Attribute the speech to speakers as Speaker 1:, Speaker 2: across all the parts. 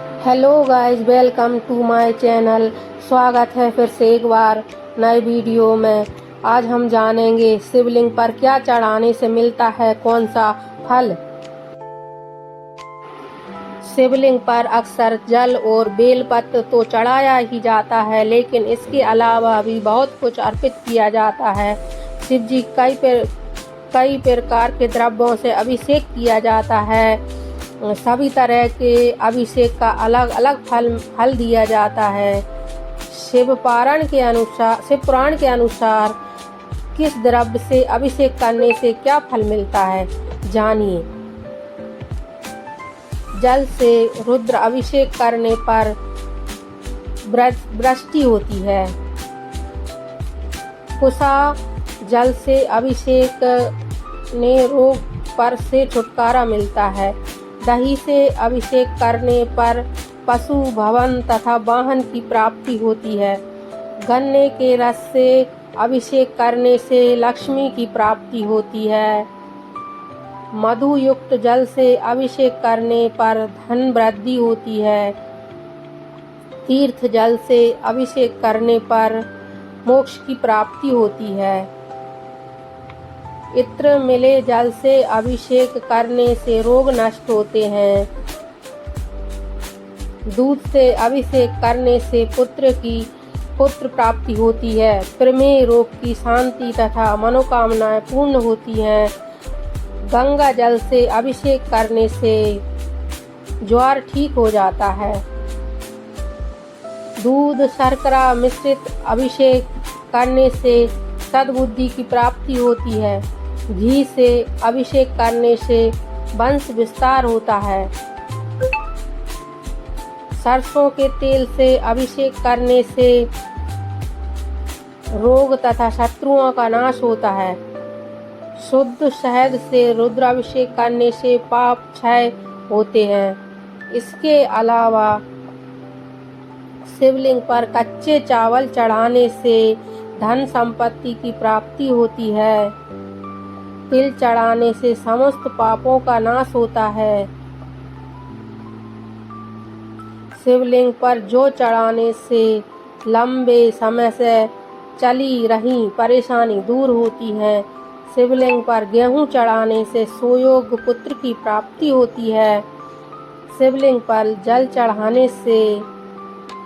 Speaker 1: Hello guys, welcome to my channel. स्वागत है फिर से एक बार नए वीडियो में। आज हम जानेंगे शिवलिंग पर क्या चढ़ाने से मिलता है कौन सा फल। शिवलिंग पर अक्सर जल और बेलपत्र तो चढ़ाया ही जाता है, लेकिन इसके अलावा भी बहुत कुछ अर्पित किया जाता है। शिव जी कई प्रकार के द्रव्यों से अभिषेक किया जाता है। सभी तरह के अभिषेक का अलग अलग फल दिया जाता है। शिव पुराण के अनुसार किस द्रव्य से अभिषेक करने से क्या फल मिलता है, जानिए। जल से रुद्र अभिषेक करने पर वृष्टि होती है। कुशा जल से अभिषेक ने रोग पर से छुटकारा मिलता है। दही से अभिषेक करने पर पशु भवन तथा वाहन की प्राप्ति होती है। गन्ने के रस से अभिषेक करने से लक्ष्मी की प्राप्ति होती है। मधु युक्त जल से अभिषेक करने पर धन वृद्धि होती है। तीर्थ जल से अभिषेक करने पर मोक्ष की प्राप्ति होती है। इत्र मिले जल से अभिषेक करने से रोग नष्ट होते हैं। दूध से अभिषेक करने से पुत्र प्राप्ति होती है। प्रमेह रोग की शांति तथा मनोकामनाएं पूर्ण होती हैं। गंगा जल से अभिषेक करने से ज्वर ठीक हो जाता है। दूध शर्करा मिश्रित अभिषेक करने से सद्बुद्धि की प्राप्ति होती है। घी से अभिषेक करने से वंश विस्तार होता है। सरसों के तेल से अभिषेक करने से रोग तथा शत्रुओं का नाश होता है। शुद्ध शहद से रुद्राभिषेक करने से पाप क्षय होते हैं। इसके अलावा शिवलिंग पर कच्चे चावल चढ़ाने से धन संपत्ति की प्राप्ति होती है। तिल चढ़ाने से समस्त पापों का नाश होता है। शिवलिंग पर जौ चढ़ाने से लंबे समय से चली रही परेशानी दूर होती है। शिवलिंग पर गेहूं चढ़ाने से सुयोग्य पुत्र की प्राप्ति होती है। शिवलिंग पर जल चढ़ाने से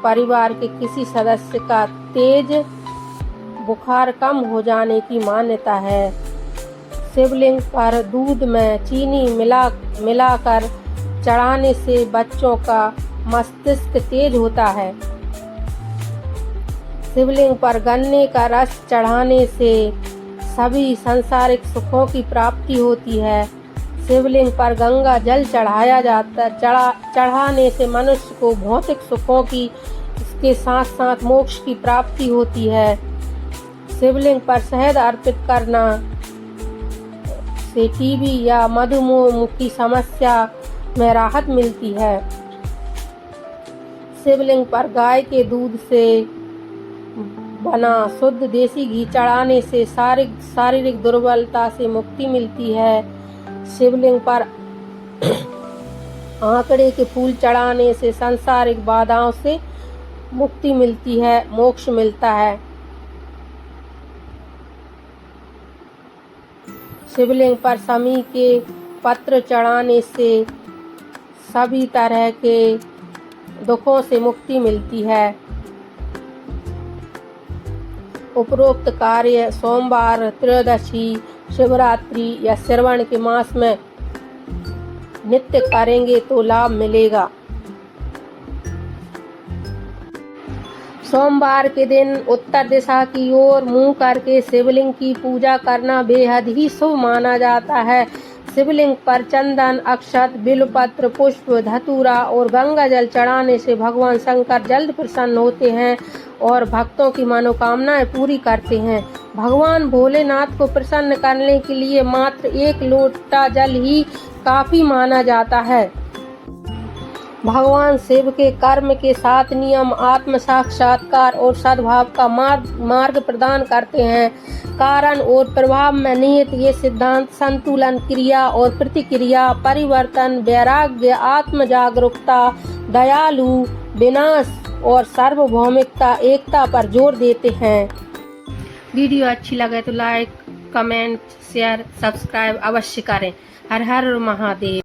Speaker 1: परिवार के किसी सदस्य का तेज बुखार कम हो जाने की मान्यता है। शिवलिंग पर दूध में चीनी मिलाकर चढ़ाने से बच्चों का मस्तिष्क तेज होता है। शिवलिंग पर गन्ने का रस चढ़ाने से सभी सांसारिक सुखों की प्राप्ति होती है। शिवलिंग पर गंगा जल चढ़ाने से मनुष्य को भौतिक सुखों की इसके साथ साथ मोक्ष की प्राप्ति होती है। शिवलिंग पर शहद अर्पित करना से टीबी या मधुमेह की समस्या में राहत मिलती है। शिवलिंग पर गाय के दूध से बना शुद्ध देसी घी चढ़ाने से शारीरिक दुर्बलता से मुक्ति मिलती है। शिवलिंग पर आंकड़े के फूल चढ़ाने से सांसारिक बाधाओं से मुक्ति मिलती है, मोक्ष मिलता है। शिवलिंग पर शमी के पत्र चढ़ाने से सभी तरह के दुखों से मुक्ति मिलती है। उपरोक्त कार्य सोमवार, त्रयोदशी, शिवरात्रि या श्रवण के मास में नित्य करेंगे तो लाभ मिलेगा। सोमवार के दिन उत्तर दिशा की ओर मुंह करके शिवलिंग की पूजा करना बेहद ही शुभ माना जाता है। शिवलिंग पर चंदन, अक्षत, बिल्वपत्र, पुष्प, धतूरा और गंगा जल चढ़ाने से भगवान शंकर जल्द प्रसन्न होते हैं और भक्तों की मनोकामनाएं पूरी करते हैं। भगवान भोलेनाथ को प्रसन्न करने के लिए मात्र 1 लोटा जल ही काफी माना जाता है। भगवान शिव के कर्म के 7 नियम आत्म साक्षात्कार और सद्भाव का मार्ग प्रदान करते हैं। कारण और प्रभाव में निहित ये सिद्धांत संतुलन, क्रिया और प्रतिक्रिया, परिवर्तन, वैराग्य, आत्म जागरूकता, दयालु, विनाश और सार्वभौमिकता, एकता पर जोर देते हैं। वीडियो अच्छी लगे तो लाइक, कमेंट, शेयर, सब्सक्राइब अवश्य करें। हर हर महादेव।